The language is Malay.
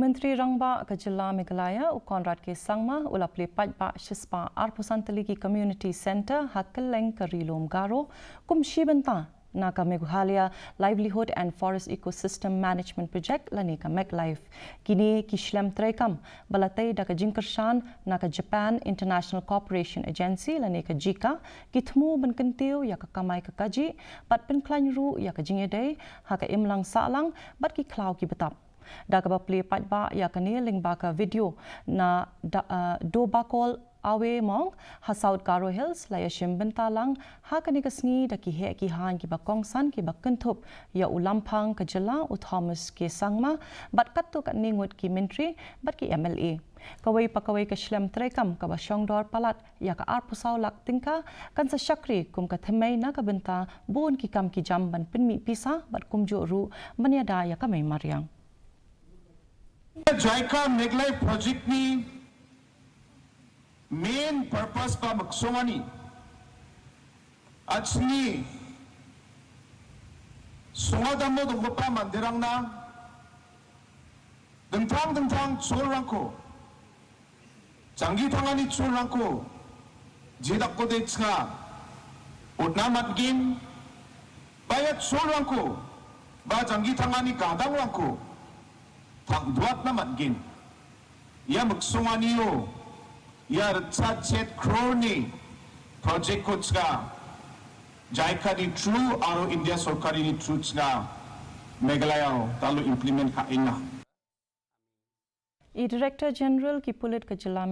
Myntri Rangbah ke Jylla Meghalaya Konrad ke Sangma ula Plie Paidbah Shispa Arpusan Tylli Community Center Hakeleng ke Rilom Garo kum shibenta na ka Meghalaya Livelihood and Forest Ecosystem Management Project lani ka MegLife kini kishlem trekam balatay da ka jingkershan na ka Japan International Cooperation Agency lani ka JICA kitmu benkentiu ya ka kamai ka kaji pat penklanru ya ka jingedai ha ka imlang salang bat ki klau ki betap Daga Plie Paidbah ya kani lingba ka video na do bakol awe mong hasaut Garo Hills laya shimbentalang ha kani kasngi da ki he ki han ki bakongsan ki bakentup ya ulampang ka Jylla u Thomas ke Sangma bat kattu kat ningut ki Myntri bat ki MLA kawai pakawai ka shlem trekam ka basyong dor palat ya ka arpusau lak tingka kan sa syakri kum ka themai na ka benta bun ki kam ki jamban pinmi pisa bat kum jo ru manyada ya ka mai mariang JICA MegLife project ni main purpose pa magsungani at sini sungadam mo dong pa mandirang na dentang sulrangko jangi tangani sulrangko jidak ko det nga udnamat gin bayat sulrangko ba jangi tangani kadang rangko Tagduat naman gin. Ya magsunganiyo. Ya retsat kroni project ko tsga. JICA ni true aro India Sorkari ni true tsga. Meghalaya talo implement ka ina. Director General ki pulit ke Jylla